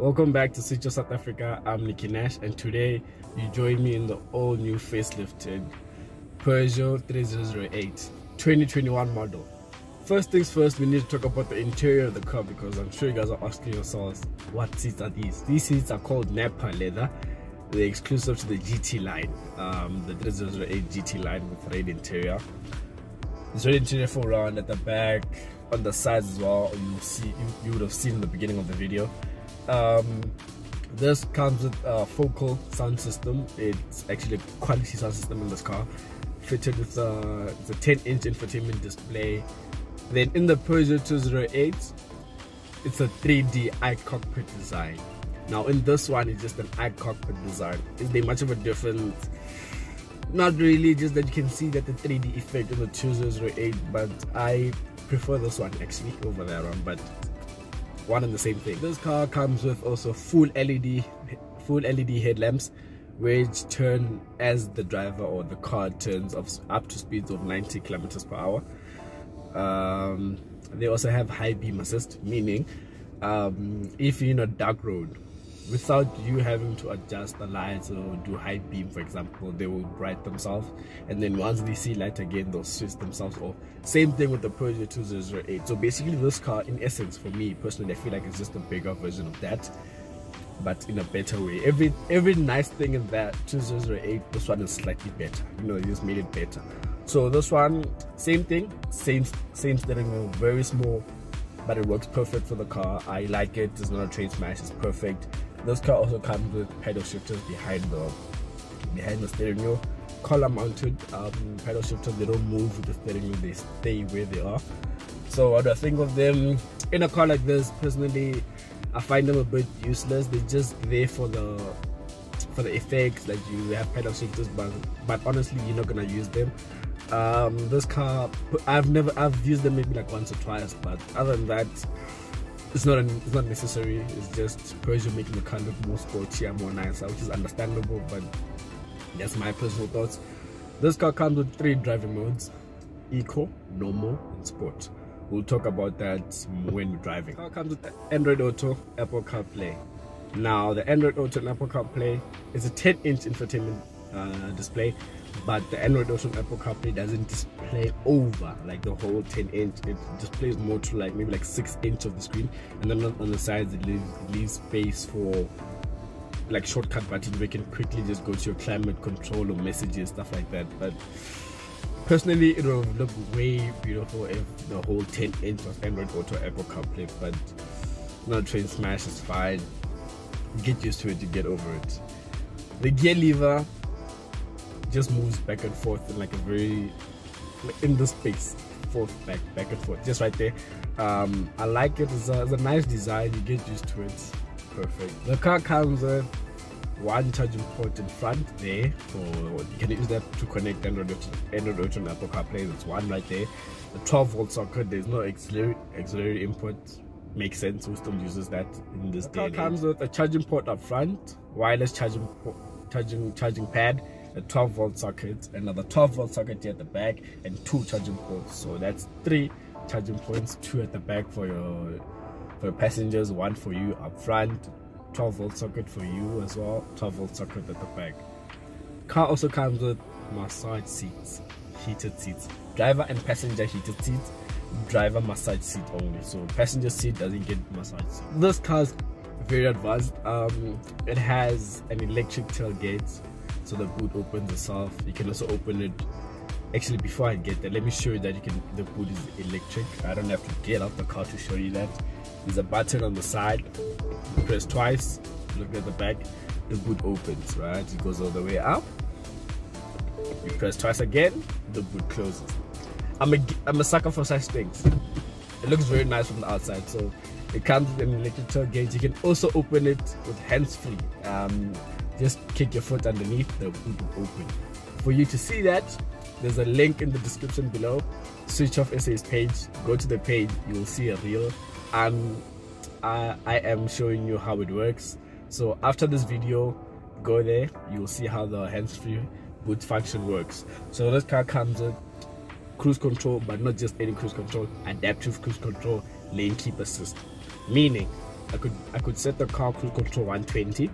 Welcome back to Peugeot South Africa. I'm Nicky Nash, and today you join me in the all-new facelifted Peugeot 3008 2021 model. First things first, we need to talk about the interior of the car because I'm sure you guys are asking yourselves, what seats are these? These seats are called Napa leather. They're exclusive to the GT line, the 3008 GT line with red interior. It's red interior for round at the back, on the sides as well. You would have seen in the beginning of the video. This comes with a focal sound system. It's actually a quality sound system in this car, fitted with the 10-inch infotainment display. Then in the Peugeot 208, it's a 3D i-cockpit design. Now in this one, it's just an i-cockpit design. Is there much of a difference? Not really, just that you can see that the 3D effect in the 208, but I prefer this one actually over that one, but one and the same thing. This car comes with also full LED headlamps, which turn as the driver or the car turns up to speeds of 90 kilometers per hour. They also have high beam assist, meaning if you're in a dark road, without you having to adjust the lights or do high beam, for example, they will bright themselves, and then once they see light again, they'll switch themselves off. Same thing with the Peugeot 208. So basically this car, in essence, for me personally, I feel like it's just a bigger version of that, but in a better way. Every nice thing in that 208, this one is slightly better. You know, they just made it better. So this one, same thing, same steering wheel, very small, but it works perfect for the car. I like it. It's not a train smash, it's perfect. This car also comes with pedal shifters behind the steering wheel, collar mounted pedal shifters. They don't move with the steering wheel, they stay where they are. So what do I think of them? In a car like this, personally, I find them a bit useless. They're just there for the effects, like you have pedal shifters, but honestly you're not gonna use them. This car, I've used them maybe like once or twice, but other than that, it's not necessary. It's just Peugeot making the car look more sportier, more nicer, which is understandable, but that's my personal thoughts. This car comes with 3 driving modes: Eco, Normal, and Sport. We'll talk about that when we're driving. The car comes with Android Auto, Apple CarPlay. Now the Android Auto and Apple CarPlay is a 10-inch infotainment display, but the Android Auto and Apple CarPlay doesn't display over like the whole 10-inch. It displays more to like maybe like 6 inches of the screen, and then on the sides it leaves space for like shortcut buttons where you can quickly just go to your climate control or messages, stuff like that. But personally, it will look way beautiful if the whole 10-inch was Android Auto, Apple CarPlay, but not a train smash, is fine. You get used to it, you get over it. The gear lever just moves back and forth in like a very, in the space, back and forth, just right there. I like it. It's a nice design. You get used to it. Perfect. The car comes with one charging port in front there, you can use that to connect Android Auto and Apple CarPlay. There's one right there. The 12-volt socket. There's no auxiliary input. Makes sense. Who still uses that in this day? The car comes with a charging port up front, wireless charging pad, a 12-volt socket, another 12-volt socket here at the back, and 2 charging ports. So that's 3 charging points, 2 at the back for your passengers, 1 for you up front, 12-volt socket for you as well, 12-volt socket at the back. Car also comes with massage seats, heated seats, driver and passenger heated seats, driver massage seat only, so passenger seat doesn't get massage seat. This car's very advanced. It has an electric tailgate, so the boot opens itself. You can also open it. Actually, before I get there, let me show you that the boot is electric. I don't have to get out the car to show you that. There's a button on the side. You press twice, look at the back, the boot opens, right? It goes all the way up. You press twice again, the boot closes. I'm a sucker for such things. It looks very nice from the outside. So it comes with an electric tailgate. You can also open it with hands-free. Just kick your foot underneath, the boot will open. For you to see that, there's a link in the description below. Switch off SA's page, go to the page, you will see a reel. And I am showing you how it works. So after this video, go there, you will see how the hands-free boot function works. So this car comes with cruise control, but not just any cruise control, adaptive cruise control, lane keep assist. Meaning I could set the car cruise control 120,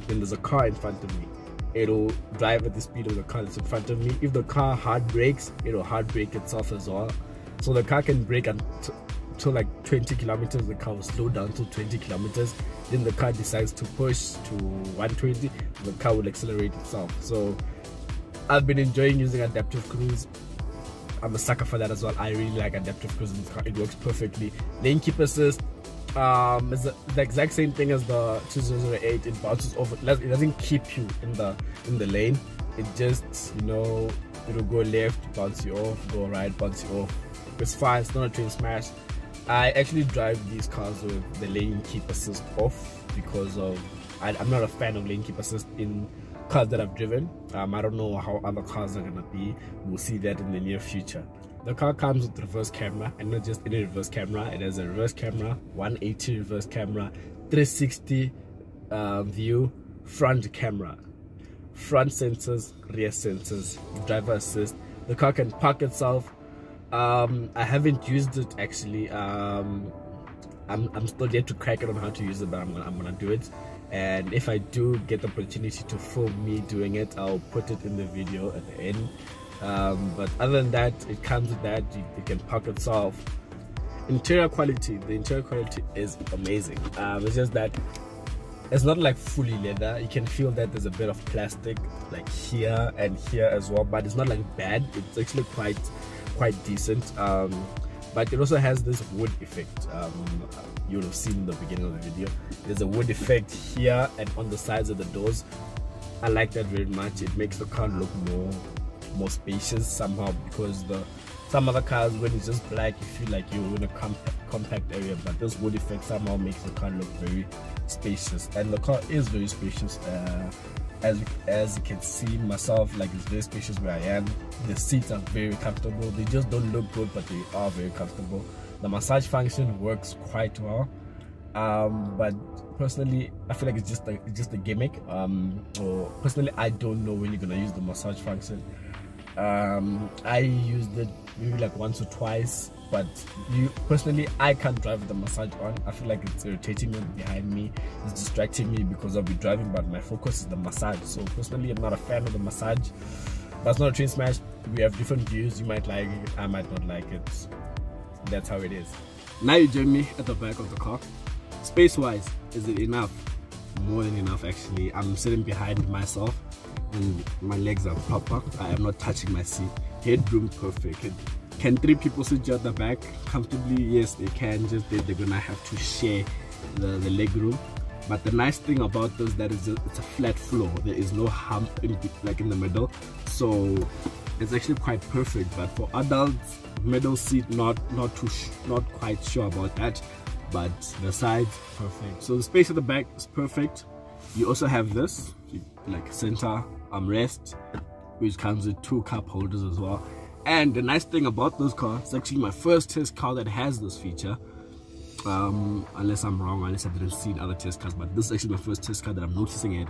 then there's a car in front of me. It'll drive at the speed of the car that's in front of me. If the car hard brakes, it'll hard brake itself as well. So the car can brake until like 20 kilometers, the car will slow down to 20 kilometers. Then the car decides to push to 120, the car will accelerate itself. So I've been enjoying using adaptive cruise. I'm a sucker for that as well. I really like adaptive cruise in this car. It works perfectly. Lane keep assist is the exact same thing as the 2008. It bounces over. It doesn't keep you in the lane. It just, you know, it'll go left, bounce you off, go right, bounce you off. It's fine. It's not a train smash. I actually drive these cars with the lane keep assist off because of I'm not a fan of lane keep assist in cars that I've driven. I don't know how other cars are gonna be. We'll see that in the near future. The car comes with reverse camera, and not just any reverse camera. It has a reverse camera, 180 reverse camera, 360 view, front camera, front sensors, rear sensors, driver assist. The car can park itself. I haven't used it actually. I'm still yet to crack it on how to use it, but I'm gonna do it. And if I do get the opportunity to film me doing it, I'll put it in the video at the end. But other than that, it comes with that. It can park itself. Interior quality, the interior quality is amazing. It's just that it's not like fully leather. You can feel that there's a bit of plastic like here and here as well, but it's not like bad. It's actually quite decent. But it also has this wood effect. You would have seen in the beginning of the video. There's a wood effect here and on the sides of the doors. I like that very much. It makes the car look more spacious somehow, because some other cars, when it's just black, you feel like you're in a compact area, but this wood effect somehow makes the car look very spacious. And the car is very spacious. As you can see myself, like, it's very spacious where I am. The seats are very comfortable. They just don't look good, but they are very comfortable. The massage function works quite well, but personally I feel like it's just a gimmick. Or personally, I don't know when you're gonna use the massage function. I used it maybe like once or twice, but personally I can't drive with the massage on. I feel like it's irritating me behind me, it's distracting me because I'll be driving, but my focus is the massage. So personally, I'm not a fan of the massage. That's not a train smash. We have different views. You might like it, I might not like it. That's how it is. Now you join me at the back of the car. Space wise, is it enough? More than enough actually. I'm sitting behind myself and my legs are proper. I am not touching my seat. Headroom perfect. Can 3 people sit you at the back comfortably? Yes, they can. Just they're gonna have to share the leg room. But the nice thing about this, that is it's a flat floor. There is no hump in the middle, so it's actually quite perfect. But for adults, middle seat, not quite sure about that. But the sides, perfect. So the space at the back is perfect. You also have this like center armrest, which comes with 2 cup holders as well. And the nice thing about this car, it's actually my first test car that has this feature. Unless I'm wrong, unless I didn't see in other test cars, but this is actually my first test car that I'm noticing it.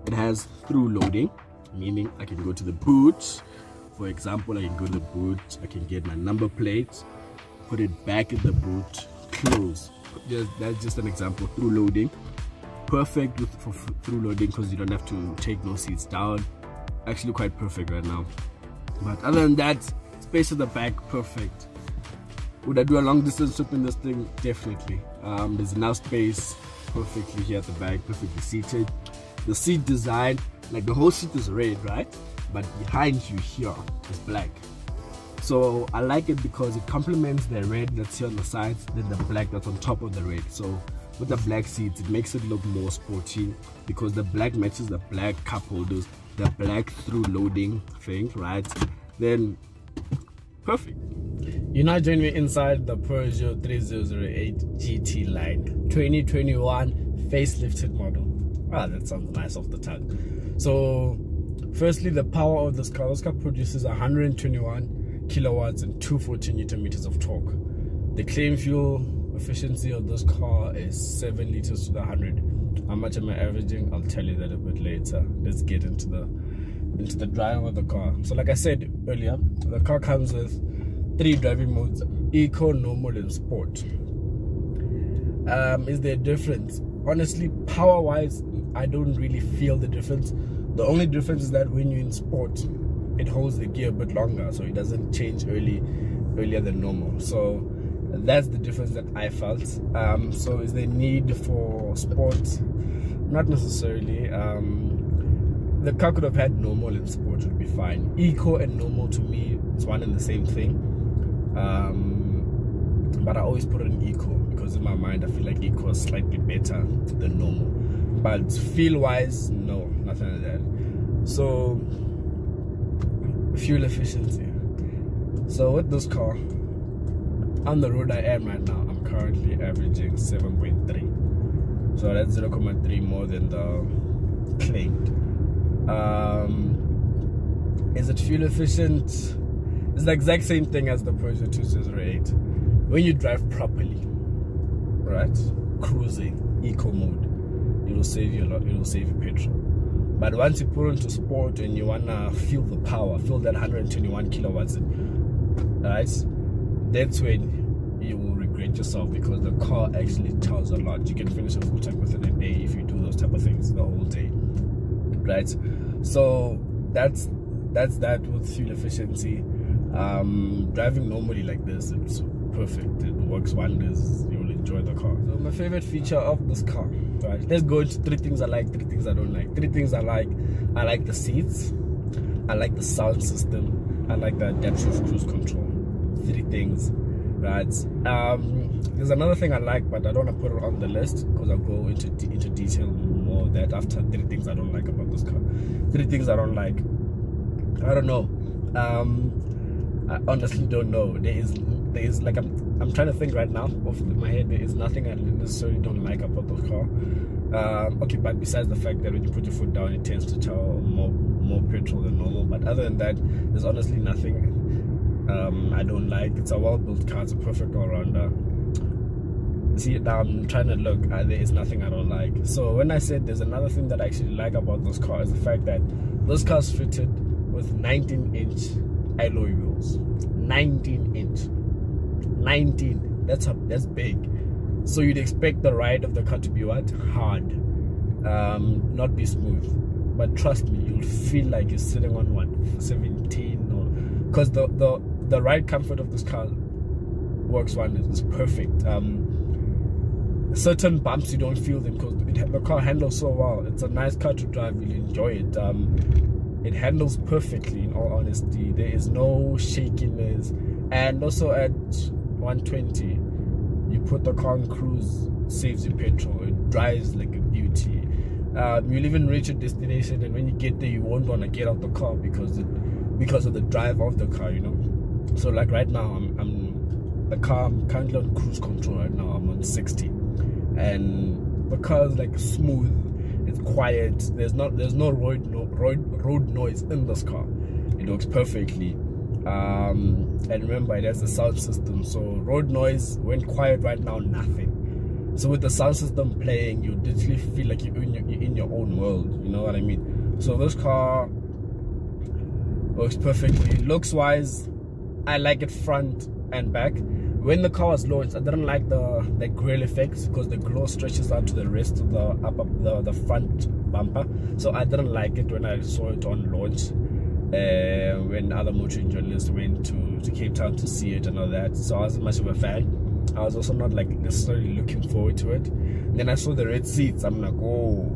It has through loading, meaning I can go to the boot. For example, I can go to the boot, I can get my number plate, put it back in the boot, close. That's just an example. Through loading, perfect for through loading, because you don't have to take no seats down. Actually quite perfect right now. But other than that, space at the back, perfect. Would I do a long distance trip in this thing? Definitely. There's enough space perfectly here at the back, perfectly seated. The seat design, like the whole seat is red, right? But behind you here is black. So I like it because it complements the red that's here on the sides, then the black that's on top of the red. So with the black seats, it makes it look more sporty because the black matches the black cup holders, the black through loading thing, right? Then perfect. You now join me inside the Peugeot 3008 GT line, 2021 facelifted model. Ah, that sounds nice off the tongue. So firstly, the power of this car produces 121 kilowatts and 240 newton meters of torque. The claim fuel efficiency of this car is 7 liters to the 100. How much am I averaging? I'll tell you that a bit later. Let's get into the drive of the car. So like I said earlier, the car comes with 3 driving modes: eco, normal and sport. Is there a difference? Honestly, power wise, I don't really feel the difference. The only difference is that when you're in sport, it holds the gear a bit longer, so it doesn't change earlier than normal. So that's the difference that I felt. So is there need for sport? Not necessarily. The car could have had normal and sport, would be fine. Eco and normal to me is one and the same thing. But I always put it in eco because in my mind I feel like eco is slightly better than normal. But feel wise, no, nothing like that. So fuel efficiency. So with this car, on the road I am right now, I'm currently averaging 7.3. So that's 0.3 more than the claimed. Is it fuel efficient? It's the exact same thing as the Peugeot 208. When you drive properly, right, cruising, eco mode, it will save you a lot. It will save you petrol. But once you put into sport and you wanna feel the power, feel that 121 kilowatts, right, that's when you will regret yourself, because the car actually tells a lot. You can finish a full tank within a day if you do those type of things the whole day, right? So that's that with fuel efficiency. Driving normally like this, it's perfect. It works wonders. You will enjoy the car. So my favorite feature of this car, right? Let's go into 3 things I like, 3 things I don't like. 3 things I like the seats, I like the sound system, I like the adaptive cruise control. 3 things, right? There's another thing I like, but I don't want to put it on the list because I'll go into detail more of that after 3 things I don't like about this car. 3 things I don't like. I don't know. I honestly don't know. There is like, I'm trying to think right now off my head. There is nothing I necessarily don't like about the car. Okay, but besides the fact that when you put your foot down, it tends to chow more petrol than normal. But other than that, there's honestly nothing I don't like. It's a well-built car. It's a perfect all-rounder. See, now I'm trying to look. There is nothing I don't like. So when I said there's another thing that I actually like about this car, is the fact that this car is fitted with 19-inch alloy wheels. 19-inch. 19. That's big. So you'd expect the ride of the car to be what? Hard. Not be smooth. But trust me, you'll feel like you're sitting on what? 17 or, because the ride comfort of this car works wonders. It's perfect. Certain bumps you don't feel them because the car handles so well. It's a nice car to drive. You'll enjoy it. It handles perfectly, in all honesty. There is no shakiness. And also at 120, you put the car on cruise, saves you petrol. It drives like a beauty. You'll even reach a destination, and when you get there, you won't want to get out the car because of the drive of the car, you know. So like right now, I'm currently on cruise control right now. I'm on 60, and the car is like smooth. It's quiet. There's no road noise in this car. It works perfectly. And remember, it has a sound system, so road noise, when quiet right now, nothing. So with the sound system playing, you literally feel like you're in your own world. You know what I mean? So this car works perfectly. Looks wise, I like it front and back. When the car was launched, I didn't like the grill effects because the glow stretches out to the rest of the front bumper. So I didn't like it when I saw it on launch. When other motoring journalists went to Cape Town to see it and all that, so I wasn't much of a fan. I was also not like necessarily looking forward to it. And then I saw the red seats. I'm like, oh,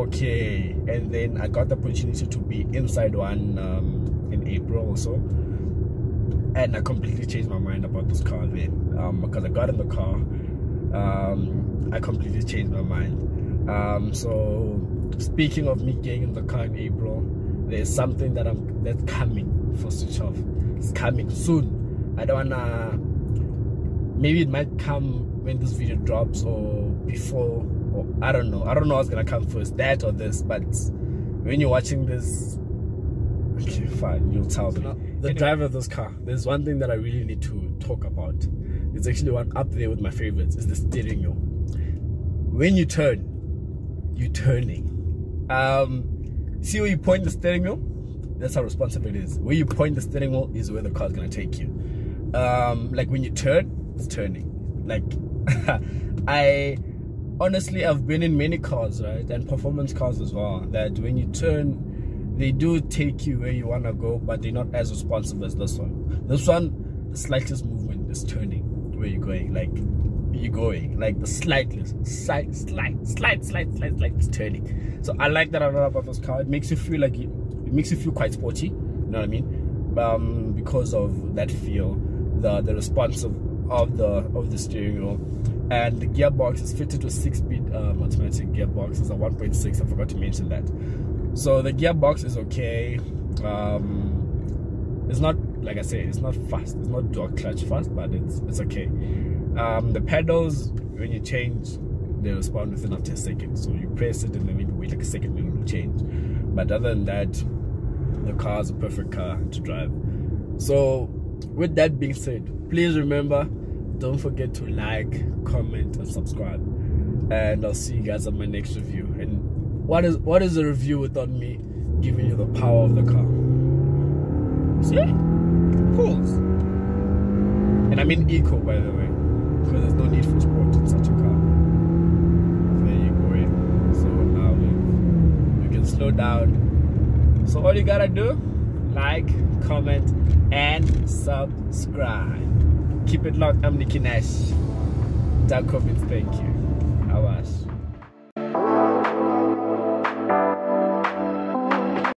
okay. And then I got the opportunity to be inside one in April or so, and I completely changed my mind about this car then, because I got in the car. I completely changed my mind. So speaking of me getting in the car in April, there's something that's coming for Switch Off. It's coming soon. I don't wanna, maybe it might come when this video drops or before, or I don't know what's gonna come first, that or this. But when you're watching this, okay, fine, you'll tell me. The driver of this car, there's one thing that I really need to talk about. It's actually one up there with my favorites, is the steering wheel. When you turn, you're turning. See where you point the steering wheel? That's how responsive it is. Where you point the steering wheel is where the car's gonna take you. Like when you turn, it's turning. Like I honestly, I've been in many cars, right, and performance cars as well, that when you turn, they do take you where you want to go, but they're not as responsive as this one. This one, the slightest movement is turning where you're going, like the slightest slight is turning. So I like that a lot about this car. It makes you feel like it makes you feel quite sporty, you know what I mean, because of that feel, the response of the steering wheel. And the gearbox is fitted to a 6-speed automatic gearbox. It's a 1.6. I forgot to mention that. So the gearbox is okay. It's not, like I say, it's not fast. It's not dual clutch fast, but it's okay. The pedals, when you change, they respond within up to a second. So you press it and then maybe wait like a second and it will change. But other than that, the car is a perfect car to drive. So with that being said, please remember, don't forget to like, comment, and subscribe. And I'll see you guys on my next review. And what is a review without me giving you the power of the car? See? Pulls. And I mean eco, by the way, because there's no need for sport in such a car. There you go. So now we can slow down. So all you gotta do, like, comment, and subscribe. Keep it locked. I'm Nicky Nash. That comments, thank you. Awash.